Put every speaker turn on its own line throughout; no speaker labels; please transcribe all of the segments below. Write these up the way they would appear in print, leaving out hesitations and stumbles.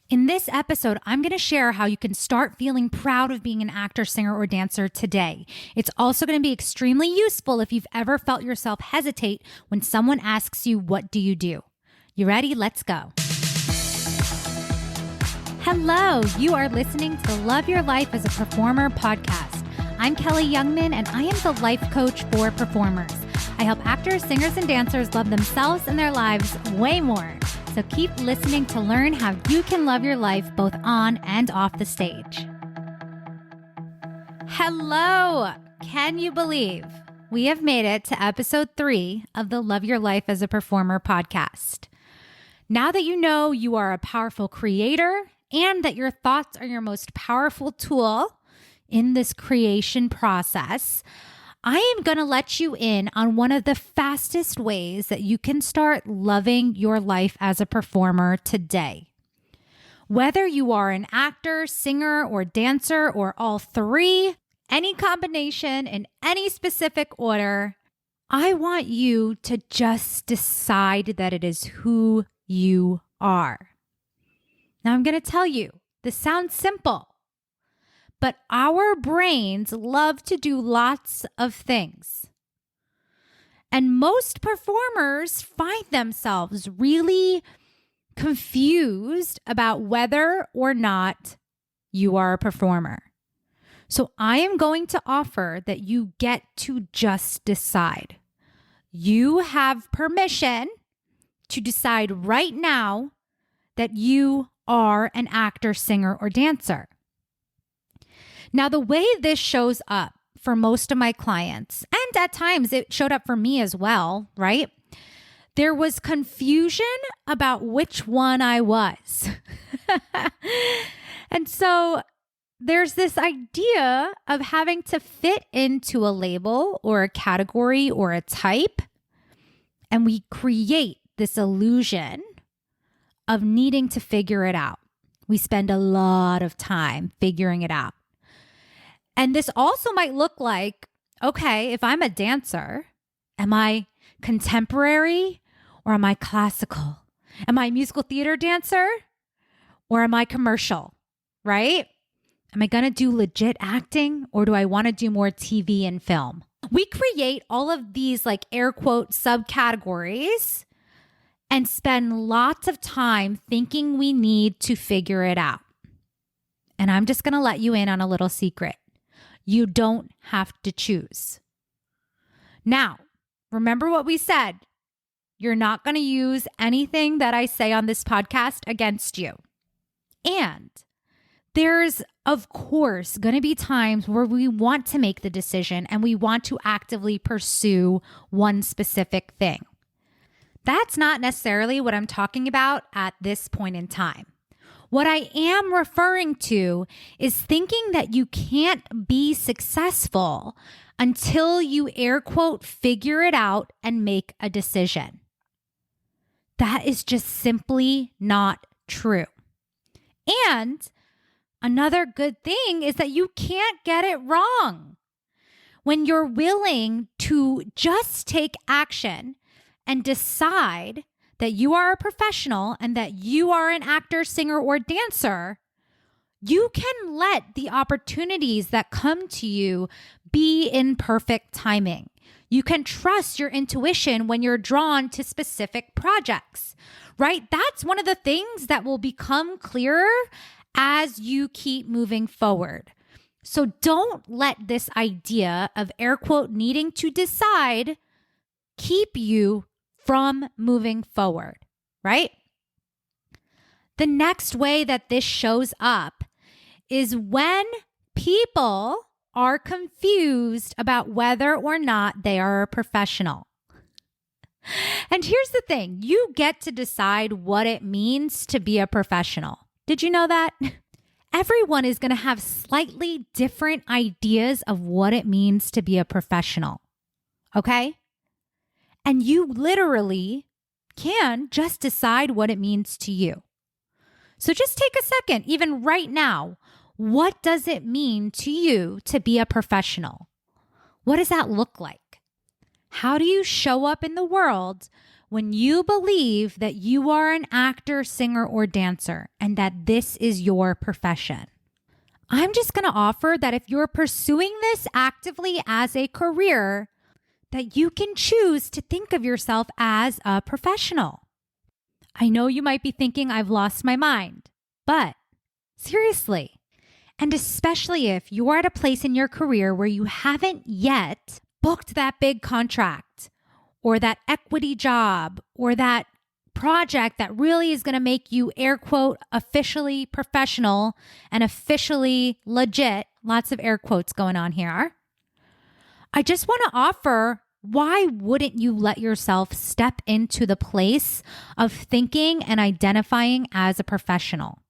In this episode, I'm going to share how you can start feeling proud of being an actor, singer, or dancer today. It's also going to be extremely useful if you've ever felt yourself hesitate when someone asks you, "What do you do?" You ready? Let's go. Hello, you are listening to the Love Your Life as a Performer podcast. I'm Kelly Youngman, and I am the life coach for performers. I help actors, singers, and dancers love themselves and their lives way more. So keep listening to learn how you can love your life both on and off the stage. Hello! Can you believe we have made it to episode 3 of the Love Your Life as a Performer podcast? Now that you know you are a powerful creator and that your thoughts are your most powerful tool in this creation process, I am going to let you in on one of the fastest ways that you can start loving your life as a performer today. Whether you are an actor, singer, or dancer, or all three, any combination in any specific order, I want you to just decide that it is who you are. Now, I'm going to tell you, this sounds simple. But our brains love to do lots of things. And most performers find themselves really confused about whether or not you are a performer. So I am going to offer that you get to just decide. You have permission to decide right now that you are an actor, singer, or dancer. Now, the way this shows up for most of my clients, and at times it showed up for me as well, right? There was confusion about which one I was. And so there's this idea of having to fit into a label or a category or a type, and we create this illusion of needing to figure it out. We spend a lot of time figuring it out. And this also might look like, okay, if I'm a dancer, am I contemporary or am I classical? Am I a musical theater dancer or am I commercial, right? Am I going to do legit acting or do I want to do more TV and film? We create all of these like air quote subcategories and spend lots of time thinking we need to figure it out. And I'm just going to let you in on a little secret. You don't have to choose. Now, remember what we said. You're not going to use anything that I say on this podcast against you. And there's, of course, going to be times where we want to make the decision and we want to actively pursue one specific thing. That's not necessarily what I'm talking about at this point in time. What I am referring to is thinking that you can't be successful until you air quote figure it out and make a decision. That is just simply not true. And another good thing is that you can't get it wrong. When you're willing to just take action and decide that you are a professional and that you are an actor, singer, or dancer, you can let the opportunities that come to you be in perfect timing. You can trust your intuition when you're drawn to specific projects, right? That's one of the things that will become clearer as you keep moving forward. So don't let this idea of air quote needing to decide keep you from moving forward, right? The next way that this shows up is when people are confused about whether or not they are a professional. And here's the thing, you get to decide what it means to be a professional. Did you know that? Everyone is going to have slightly different ideas of what it means to be a professional, okay? And you literally can just decide what it means to you. So just take a second, even right now. What does it mean to you to be a professional? What does that look like? How do you show up in the world when you believe that you are an actor, singer, or dancer and that this is your profession? I'm just going to offer that if you're pursuing this actively as a career, that you can choose to think of yourself as a professional. I know you might be thinking I've lost my mind, but seriously, and especially if you're at a place in your career where you haven't yet booked that big contract or that equity job or that project that really is going to make you air quote officially professional and officially legit, lots of air quotes going on here. I just want to offer, why wouldn't you let yourself step into the place of thinking and identifying as a professional?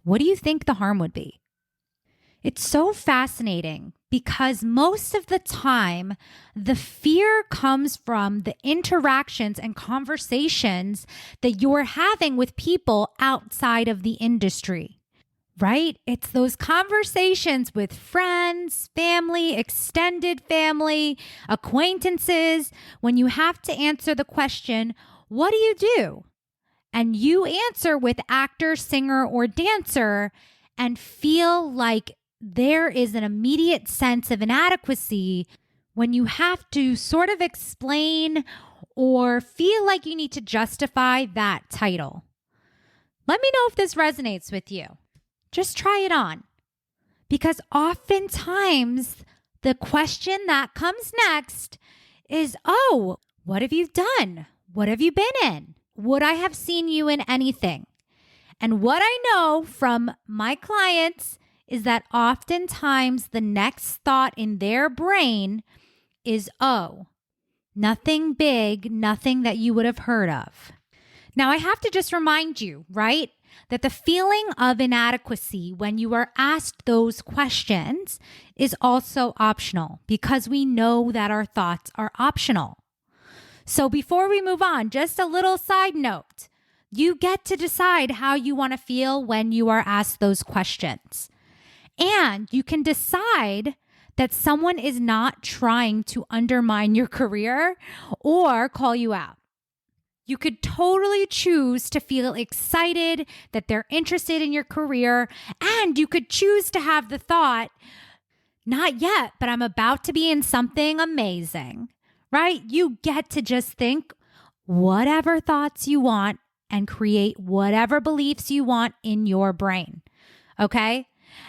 What do you think the harm would be? It's so fascinating because most of the time, the fear comes from the interactions and conversations that you're having with people outside of the industry, right? It's those conversations with friends, family, extended family, acquaintances, when you have to answer the question, what do you do? And you answer with actor, singer, or dancer and feel like there is an immediate sense of inadequacy when you have to sort of explain or feel like you need to justify that title. Let me know if this resonates with you. Just try it on. Because oftentimes the question that comes next is, oh, what have you done? What have you been in? Would I have seen you in anything? And what I know from my clients is that oftentimes the next thought in their brain is, oh, nothing big, nothing that you would have heard of. Now, I have to just remind you, right, that the feeling of inadequacy when you are asked those questions is also optional because we know that our thoughts are optional. So before we move on, just a little side note. You get to decide how you want to feel when you are asked those questions. And you can decide that someone is not trying to undermine your career or call you out. You could totally choose to feel excited that they're interested in your career, and you could choose to have the thought, not yet, but I'm about to be in something amazing, right? You get to just think whatever thoughts you want and create whatever beliefs you want in your brain, okay?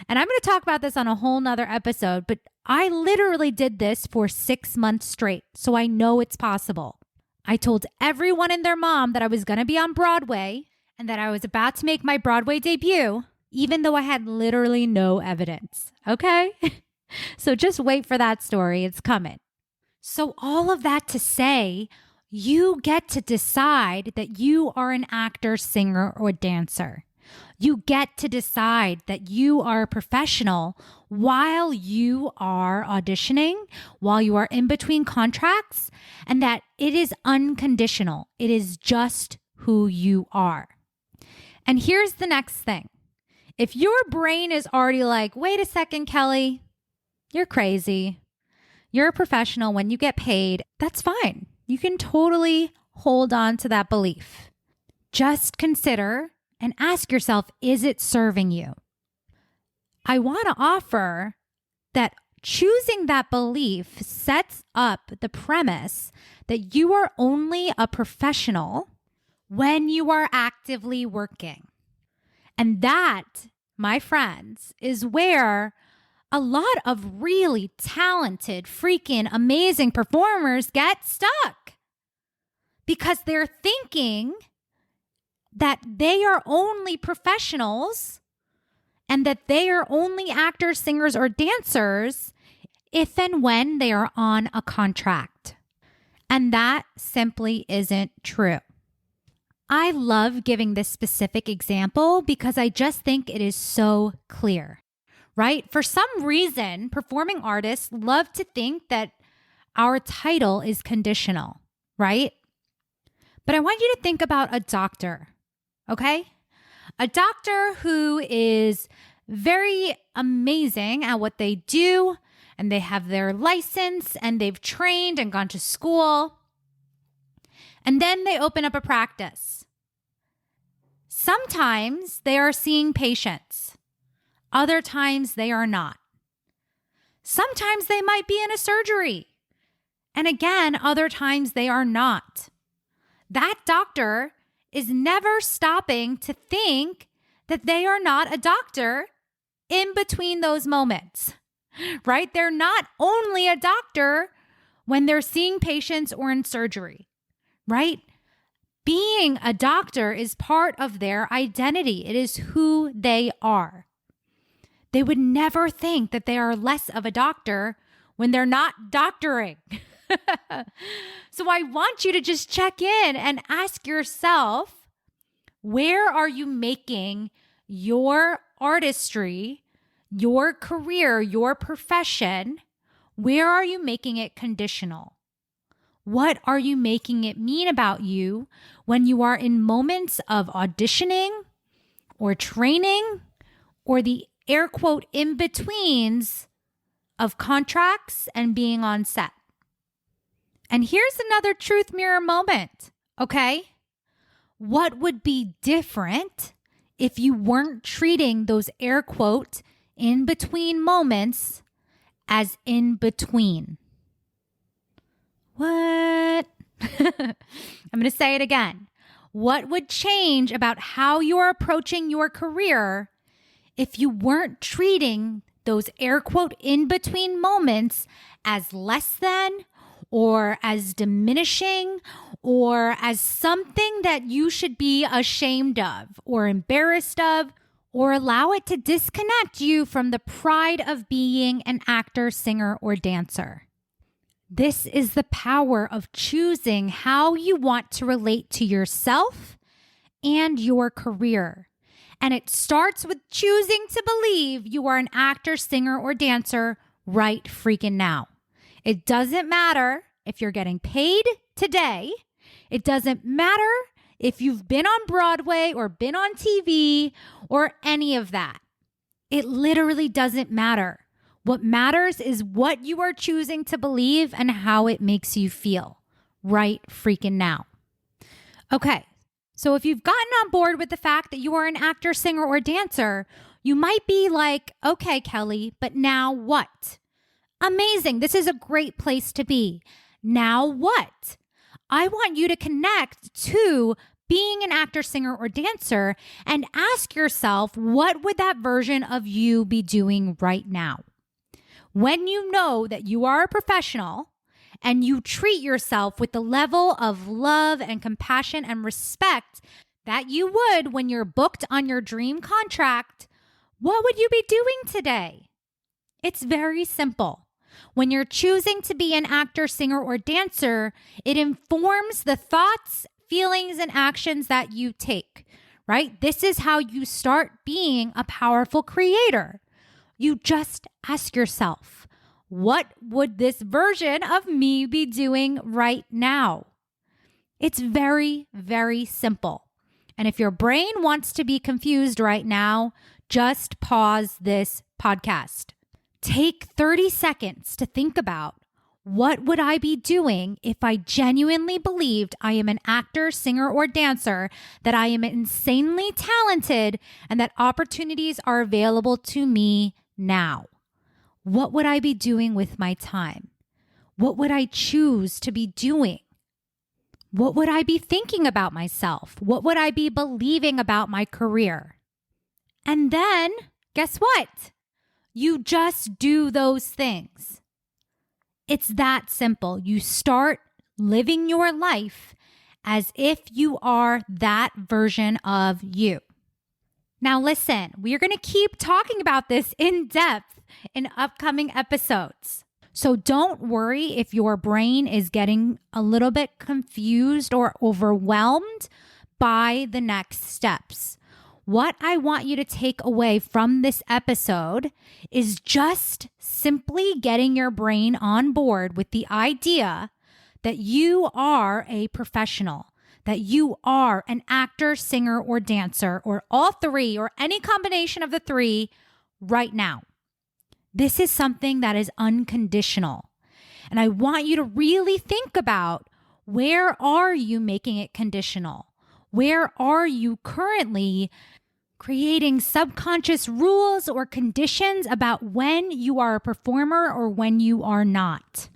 And I'm going to talk about this on a whole nother episode, but I literally did this for 6 months straight, so I know it's possible. I told everyone and their mom that I was going to be on Broadway and that I was about to make my Broadway debut, even though I had literally no evidence, okay? So just wait for that story. It's coming. So all of that to say, you get to decide that you are an actor, singer, or dancer. You get to decide that you are a professional while you are auditioning, while you are in between contracts, and that it is unconditional. It is just who you are. And here's the next thing. If your brain is already like, wait a second, Kelly, you're crazy. You're a professional when you get paid. That's fine. You can totally hold on to that belief. Just consider and ask yourself, is it serving you? I want to offer that choosing that belief sets up the premise that you are only a professional when you are actively working. And that, my friends, is where a lot of really talented, freaking amazing performers get stuck because they're thinking that they are only professionals and that they are only actors, singers, or dancers if and when they are on a contract. And that simply isn't true. I love giving this specific example because I just think it is so clear, right? For some reason, performing artists love to think that our title is conditional, right? But I want you to think about a doctor. Okay? A doctor who is very amazing at what they do and they have their license and they've trained and gone to school. And then they open up a practice. Sometimes they are seeing patients. Other times they are not. Sometimes they might be in a surgery. And again, other times they are not. That doctor is never stopping to think that they are not a doctor in between those moments, right? They're not only a doctor when they're seeing patients or in surgery, right? Being a doctor is part of their identity. It is who they are. They would never think that they are less of a doctor when they're not doctoring. So I want you to just check in and ask yourself, where are you making your artistry, your career, your profession, where are you making it conditional? What are you making it mean about you when you are in moments of auditioning or training or the air quote in-betweens of contracts and being on set? And here's another truth mirror moment, okay? What would be different if you weren't treating those air quote in-between moments as in between? What? I'm going to say it again. What would change about how you're approaching your career if you weren't treating those air quote in between moments as less than, or as diminishing, or as something that you should be ashamed of or embarrassed of, or allow it to disconnect you from the pride of being an actor, singer, or dancer? This is the power of choosing how you want to relate to yourself and your career. And it starts with choosing to believe you are an actor, singer, or dancer right freaking now. It doesn't matter if you're getting paid today. It doesn't matter if you've been on Broadway or been on TV or any of that. It literally doesn't matter. What matters is what you are choosing to believe and how it makes you feel right freaking now. Okay, so if you've gotten on board with the fact that you are an actor, singer, or dancer, you might be like, okay, Kelly, but now what? Amazing. This is a great place to be. Now what? I want you to connect to being an actor, singer, or dancer and ask yourself, what would that version of you be doing right now? When you know that you are a professional and you treat yourself with the level of love and compassion and respect that you would when you're booked on your dream contract, what would you be doing today? It's very simple. When you're choosing to be an actor, singer, or dancer, it informs the thoughts, feelings, and actions that you take, right? This is how you start being a powerful creator. You just ask yourself, what would this version of me be doing right now? It's very, very simple. And if your brain wants to be confused right now, just pause this podcast. Take 30 seconds to think about, what would I be doing if I genuinely believed I am an actor, singer, or dancer, that I am insanely talented, and that opportunities are available to me now? What would I be doing with my time? What would I choose to be doing? What would I be thinking about myself? What would I be believing about my career? And then, guess what? You just do those things. It's that simple. You start living your life as if you are that version of you. Now, listen, we are going to keep talking about this in depth in upcoming episodes. So don't worry if your brain is getting a little bit confused or overwhelmed by the next steps. What I want you to take away from this episode is just simply getting your brain on board with the idea that you are a professional, that you are an actor, singer, or dancer, or all three, or any combination of the three right now. This is something that is unconditional. And I want you to really think about, where are you making it conditional? Where are you currently creating subconscious rules or conditions about when you are a performer or when you are not?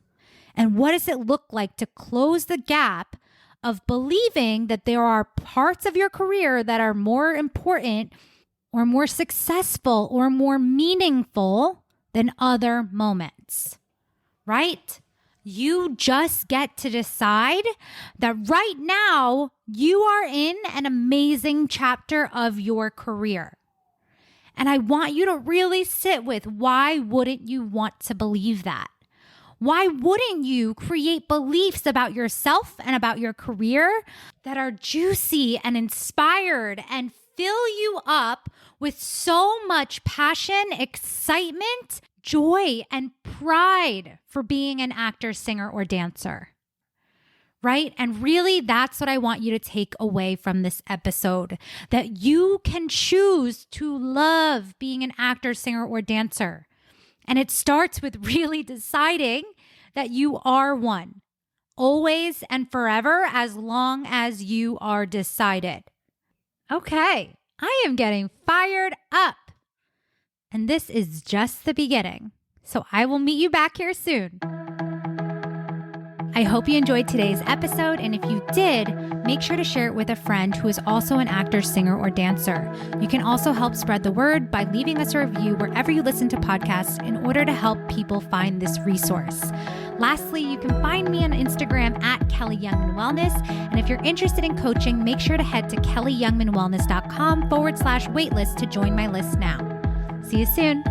And what does it look like to close the gap of believing that there are parts of your career that are more important or more successful or more meaningful than other moments, right? You just get to decide that right now you are in an amazing chapter of your career. And I want you to really sit with, why wouldn't you want to believe that? Why wouldn't you create beliefs about yourself and about your career that are juicy and inspired and fill you up with so much passion, excitement, joy, and pride for being an actor, singer, or dancer? Right? And really, that's what I want you to take away from this episode, that you can choose to love being an actor, singer, or dancer. And it starts with really deciding that you are one, always and forever, as long as you are decided. Okay, I am getting fired up. And this is just the beginning. So I will meet you back here soon. I hope you enjoyed today's episode, and if you did, make sure to share it with a friend who is also an actor, singer, or dancer. You can also help spread the word by leaving us a review wherever you listen to podcasts in order to help people find this resource. Lastly, you can find me on Instagram at Kelly Youngman Wellness, and if you're interested in coaching, make sure to head to kellyyoungmanwellness.com/waitlist to join my list now. See you soon.